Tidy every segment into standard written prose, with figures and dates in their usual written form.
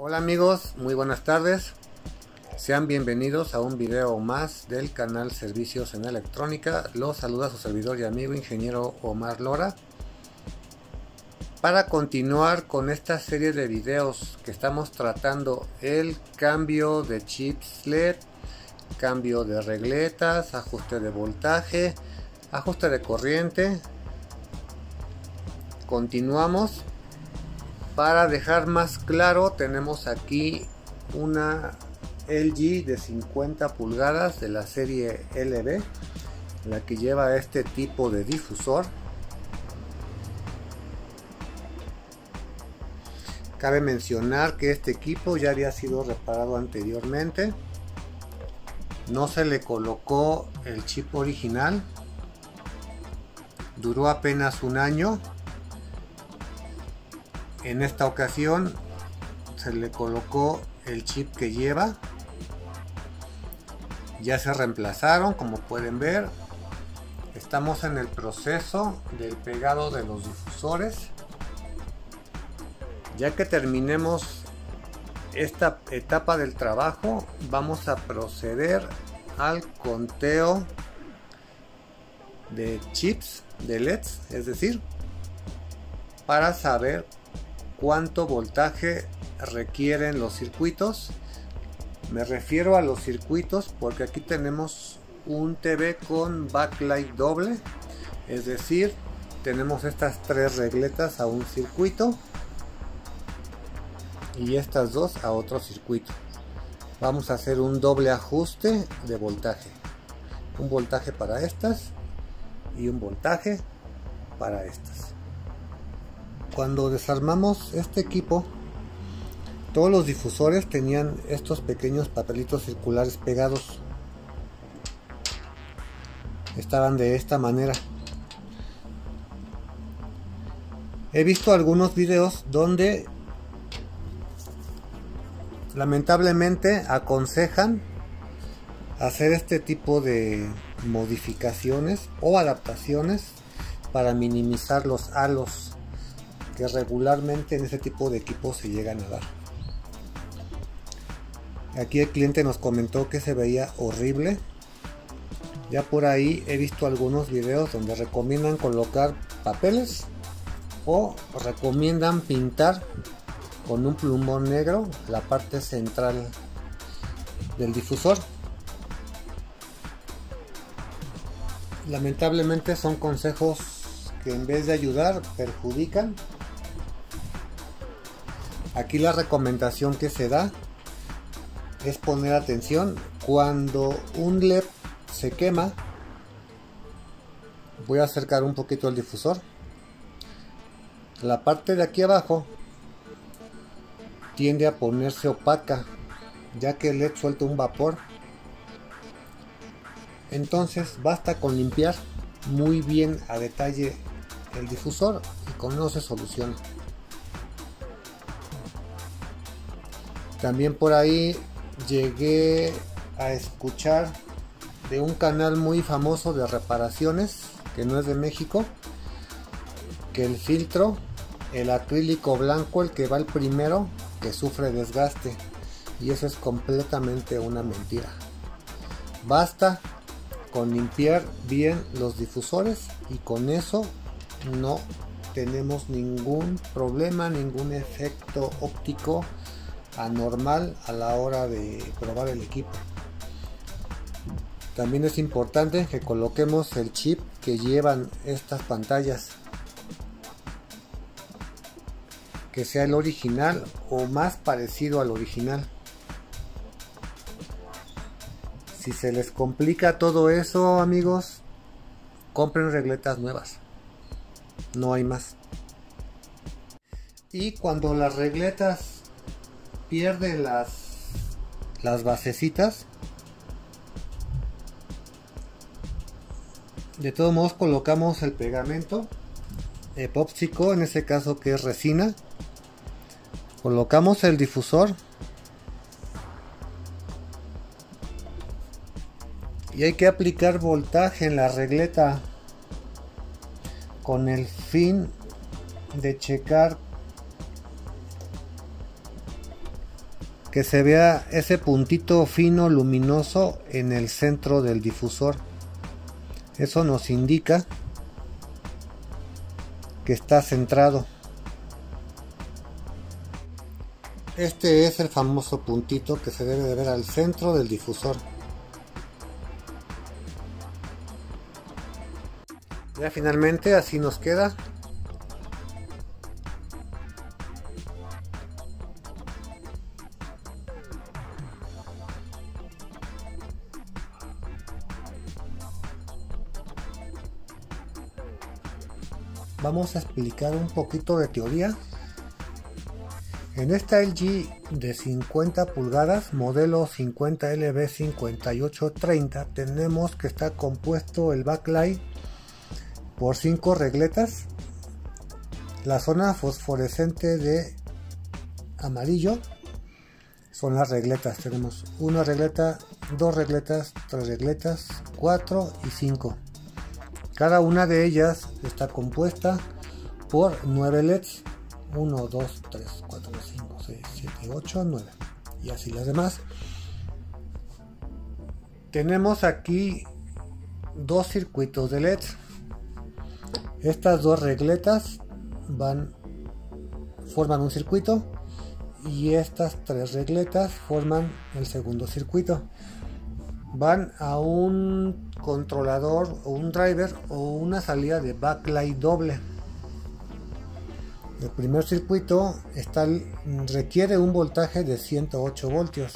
Hola amigos, muy buenas tardes. Sean bienvenidos a un video más del canal Servicios en Electrónica. Los saluda su servidor y amigo ingeniero Omar Lora, para continuar con esta serie de videos que estamos tratando el cambio de chips LED, cambio de regletas, ajuste de voltaje, ajuste de corriente. Continuamos. Para dejar más claro, tenemos aquí una LG de 50 pulgadas de la serie LB, la que lleva este tipo de difusor. Cabe mencionar que este equipo ya había sido reparado anteriormente. No se le colocó el chip original. Duró apenas un año. En esta ocasión se le colocó el chip que lleva. Ya se reemplazaron, como pueden ver. Estamos en el proceso del pegado de los difusores. Ya que terminemos esta etapa del trabajo, vamos a proceder al conteo de chips de LEDs, es decir, para saber cuánto voltaje requieren los circuitos. Me refiero a los circuitos porque aquí tenemos un TV con backlight doble, es decir, tenemos estas tres regletas a un circuito y estas dos a otro circuito. Vamos a hacer un doble ajuste de voltaje, un voltaje para estas y un voltaje para estas. Cuando desarmamos este equipo, todos los difusores tenían estos pequeños papelitos circulares pegados. Estaban de esta manera. He visto algunos videos donde lamentablemente aconsejan hacer este tipo de modificaciones o adaptaciones para minimizar los halos que regularmente en ese tipo de equipos se llegan a dar. Aquí el cliente nos comentó que se veía horrible. Ya por ahí he visto algunos videos donde recomiendan colocar papeles o recomiendan pintar con un plumón negro la parte central del difusor. Lamentablemente son consejos que en vez de ayudar perjudican. Aquí la recomendación que se da es poner atención cuando un LED se quema. Voy a acercar un poquito el difusor. La parte de aquí abajo tiende a ponerse opaca, ya que el LED suelta un vapor. Entonces basta con limpiar muy bien a detalle el difusor y con eso se soluciona. También por ahí llegué a escuchar de un canal muy famoso de reparaciones, que no es de México, que el filtro, el acrílico blanco, el que va el primero, que sufre desgaste, y eso es completamente una mentira. Basta con limpiar bien los difusores y con eso no tenemos ningún problema, ningún efecto óptico anormal a la hora de probar el equipo. También es importante que coloquemos el chip que llevan estas pantallas, que sea el original o más parecido al original. Si se les complica todo eso, amigos, compren regletas nuevas, no hay más. Y cuando las regletas pierden las basecitas, de todos modos colocamos el pegamento epóxico, en este caso que es resina. Colocamos el difusor y hay que aplicar voltaje en la regleta con el fin de checar que se vea ese puntito fino luminoso en el centro del difusor. Eso nos indica que está centrado. Este es el famoso puntito que se debe de ver al centro del difusor. Ya finalmente así nos queda. Vamos a explicar un poquito de teoría. En esta LG de 50 pulgadas, modelo 50LB5830, tenemos que está compuesto el backlight por 5 regletas. La zona fosforescente de amarillo son las regletas. Tenemos una regleta, 2 regletas, 3 regletas, 4 y 5. Cada una de ellas está compuesta por 9 LEDs. 1, 2, 3, 4, 5, 6, 7, 8, 9. Y así las demás. Tenemos aquí 2 circuitos de LEDs. Estas 2 regletas forman un circuito. Y estas 3 regletas forman el segundo circuito. Van a un controlador o un driver o una salida de backlight doble. El primer circuito requiere un voltaje de 108 voltios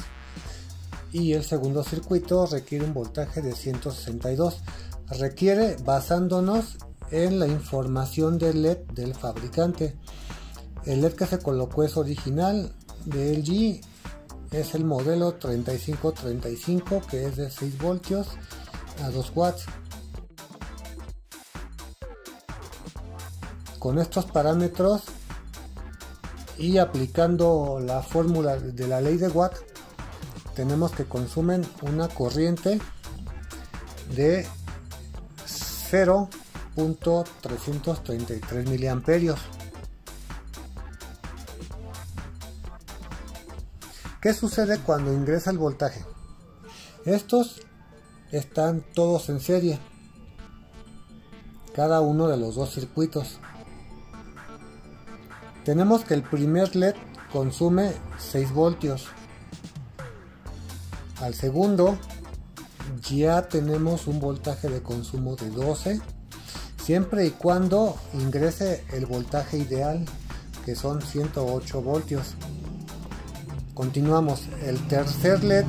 y el segundo circuito requiere un voltaje de 162. Requiere basándonos en la información del LED del fabricante. El LED que se colocó es original de LG, es el modelo 3535, que es de 6 voltios a 2 watts. Con estos parámetros y aplicando la fórmula de la ley de Watt, tenemos que consumen una corriente de 0.333 miliamperios. ¿Qué sucede cuando ingresa el voltaje? Estos están todos en serie, cada uno de los 2 circuitos. Tenemos que el primer LED consume 6 voltios. Al segundo ya tenemos un voltaje de consumo de 12, siempre y cuando ingrese el voltaje ideal, que son 108 voltios. Continuamos. El tercer LED,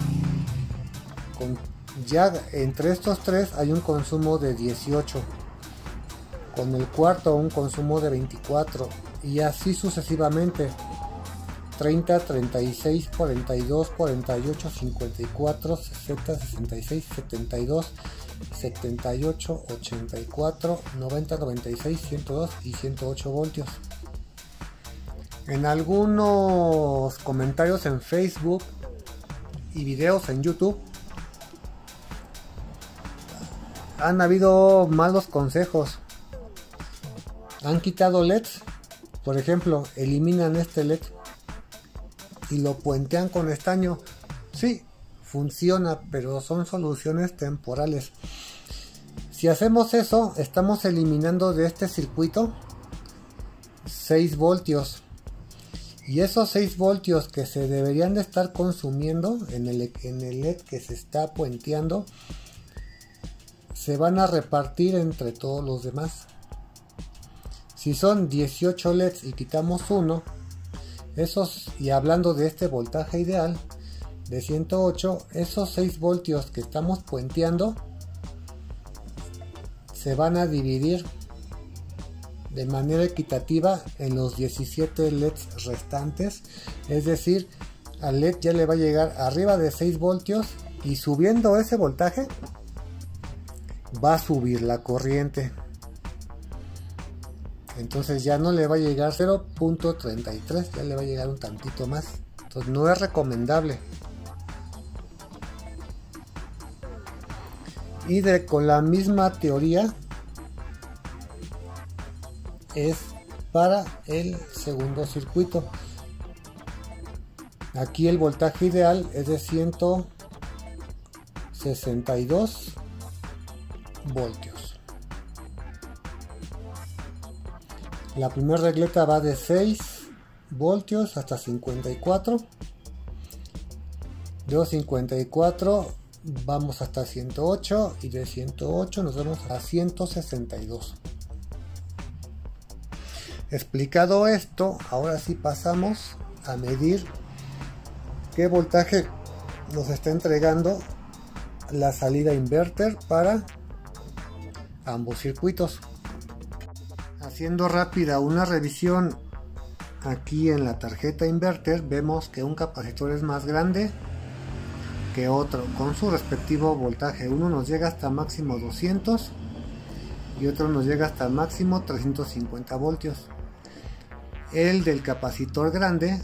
ya entre estos 3 hay un consumo de 18. Con el cuarto un consumo de 24. Y así sucesivamente. 30, 36, 42, 48, 54, 60, 66, 72, 78, 84, 90, 96, 102 y 108 voltios. En algunos comentarios en Facebook y videos en YouTube han habido malos consejos. Han quitado LEDs. Por ejemplo, eliminan este LED y lo puentean con estaño. Sí, funciona, pero son soluciones temporales. Si hacemos eso, estamos eliminando de este circuito 6 voltios. Y esos 6 voltios que se deberían de estar consumiendo en el LED que se está puenteando, se van a repartir entre todos los demás. Si son 18 LEDs y quitamos uno, y hablando de este voltaje ideal de 108, esos 6 voltios que estamos puenteando se van a dividir de manera equitativa en los 17 LEDs restantes. Es decir, al LED ya le va a llegar arriba de 6 voltios y subiendo ese voltaje va a subir la corriente. Entonces ya no le va a llegar 0.33, ya le va a llegar un tantito más. Entonces no es recomendable. Y con la misma teoría es para el segundo circuito. Aquí el voltaje ideal es de 162 voltios. La primera regleta va de 6 voltios hasta 54. De 54 vamos hasta 108 y de 108 nos vamos a 162. Explicado esto, ahora sí pasamos a medir qué voltaje nos está entregando la salida inverter para ambos circuitos. Haciendo rápida una revisión aquí en la tarjeta inverter, vemos que un capacitor es más grande que otro con su respectivo voltaje. Uno nos llega hasta máximo 200 y otro nos llega hasta máximo 350 voltios. El del capacitor grande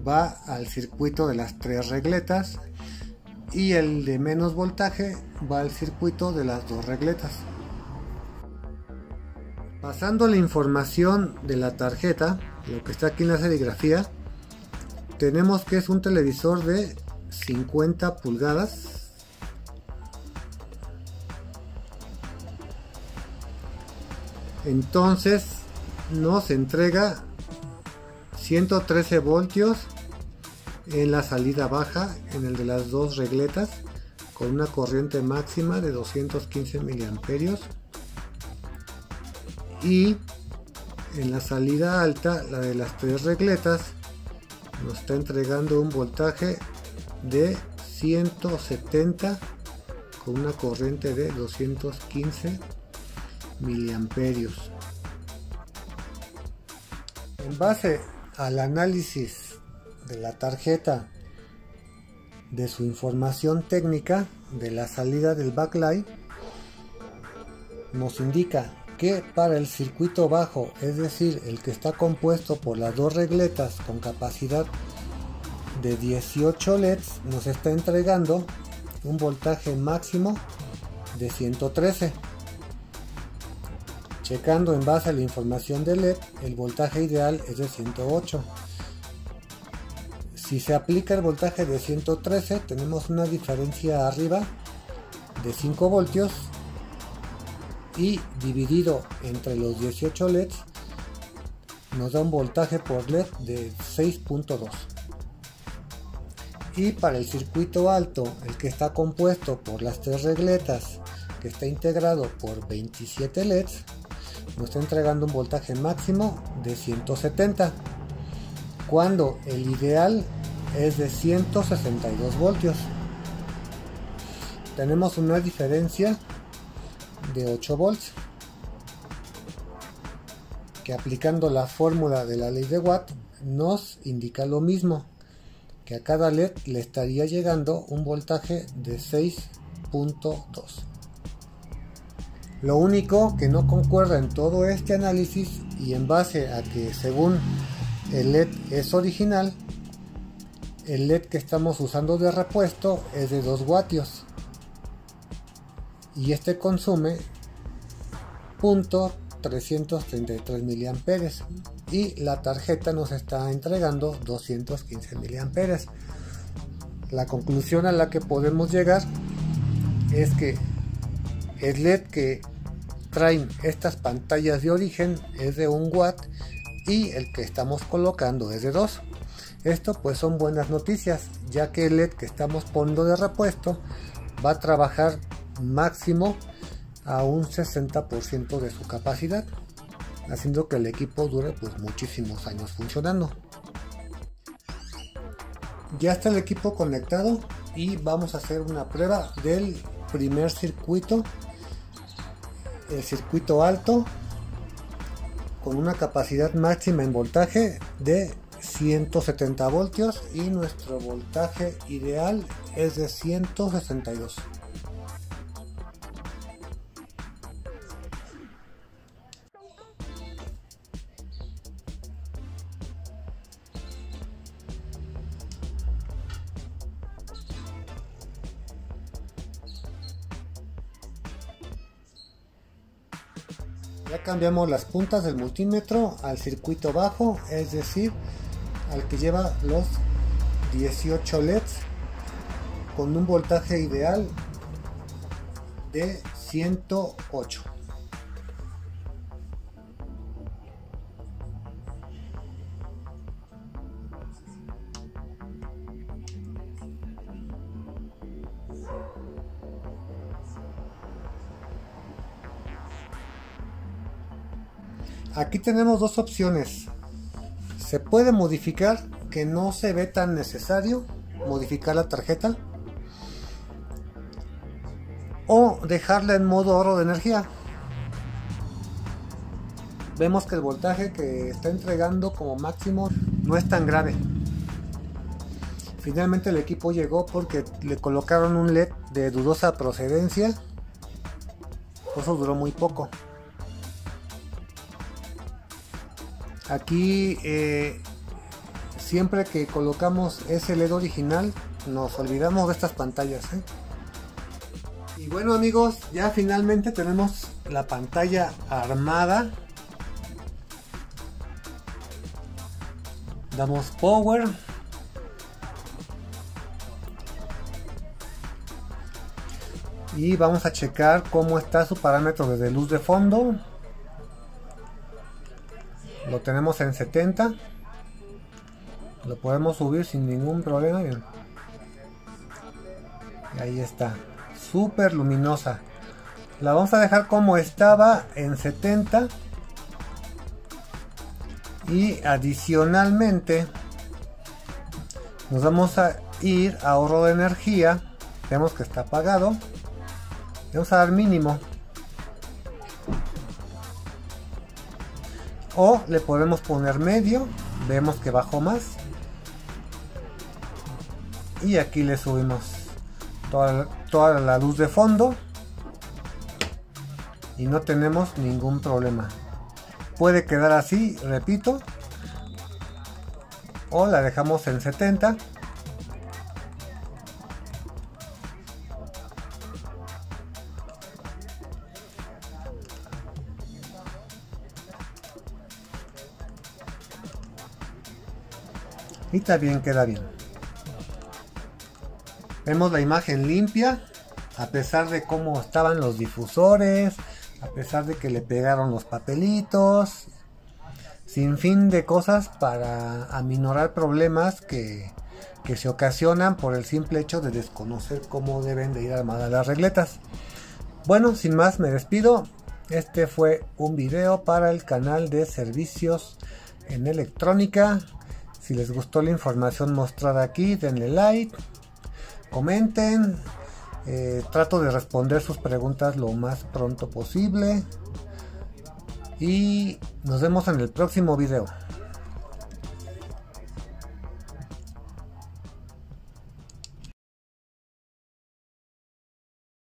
va al circuito de las 3 regletas y el de menos voltaje va al circuito de las 2 regletas. Pasando la información de la tarjeta, lo que está aquí en la serigrafía, tenemos que es un televisor de 50 pulgadas. Entonces nos entrega 113 voltios en la salida baja, en el de las 2 regletas, con una corriente máxima de 215 miliamperios. Y en la salida alta, la de las 3 regletas, nos está entregando un voltaje de 170 con una corriente de 215 miliamperios. En base al análisis de la tarjeta, de su información técnica de la salida del backlight, nos indica que para el circuito bajo, es decir, el que está compuesto por las 2 regletas con capacidad de 18 LEDs, nos está entregando un voltaje máximo de 113. Checando en base a la información del LED, el voltaje ideal es de 108. Si se aplica el voltaje de 113, tenemos una diferencia arriba de 5 voltios y dividido entre los 18 LEDs nos da un voltaje por LED de 6.2. Y para el circuito alto, el que está compuesto por las 3 regletas, que está integrado por 27 LEDs, nos está entregando un voltaje máximo de 170, cuando el ideal es de 162 voltios. Tenemos una diferencia de 8 volts, que aplicando la fórmula de la ley de Watt nos indica lo mismo, que a cada LED le estaría llegando un voltaje de 6.2. Lo único que no concuerda en todo este análisis, y en base a que según el LED es original, el LED que estamos usando de repuesto es de 2 vatios y este consume 0.333 miliamperes y la tarjeta nos está entregando 215 miliamperes. La conclusión a la que podemos llegar es que el LED que traen estas pantallas de origen es de 1 watt y el que estamos colocando es de 2. Esto pues son buenas noticias, ya que el LED que estamos poniendo de repuesto va a trabajar máximo a un 60% de su capacidad, haciendo que el equipo dure pues muchísimos años funcionando. Ya está el equipo conectado y vamos a hacer una prueba del primer circuito, el circuito alto, con una capacidad máxima en voltaje de 170 voltios y nuestro voltaje ideal es de 162. Ya cambiamos las puntas del multímetro al circuito bajo, es decir, al que lleva los 18 LEDs con un voltaje ideal de 108. Aquí tenemos dos opciones. Se puede modificar, que no se ve tan necesario modificar la tarjeta, o dejarla en modo ahorro de energía. Vemos que el voltaje que está entregando como máximo no es tan grave. Finalmente el equipo llegó porque le colocaron un LED de dudosa procedencia, por eso duró muy poco. Aquí siempre que colocamos ese LED original nos olvidamos de estas pantallas, ¿eh? Y bueno amigos, ya finalmente tenemos la pantalla armada. Damos power. Y vamos a checar cómo está su parámetro de luz de fondo. Lo tenemos en 70. Lo podemos subir sin ningún problema. Bien. Y ahí está. Súper luminosa. La vamos a dejar como estaba en 70. Y adicionalmente nos vamos a ir a ahorro de energía. Vemos que está apagado. Vamos a dar mínimo. O le podemos poner medio. Vemos que bajó más. Y aquí le subimos toda la luz de fondo. Y no tenemos ningún problema. Puede quedar así, repito. O la dejamos en 70. Y también queda bien. Vemos la imagen limpia, a pesar de cómo estaban los difusores, a pesar de que le pegaron los papelitos, sin fin de cosas para aminorar problemas que se ocasionan por el simple hecho de desconocer cómo deben de ir armadas las regletas. Bueno, sin más me despido. Este fue un video para el canal de servicios en electrónica. Si les gustó la información mostrada aquí, denle like, comenten. Trato de responder sus preguntas lo más pronto posible. Y nos vemos en el próximo video.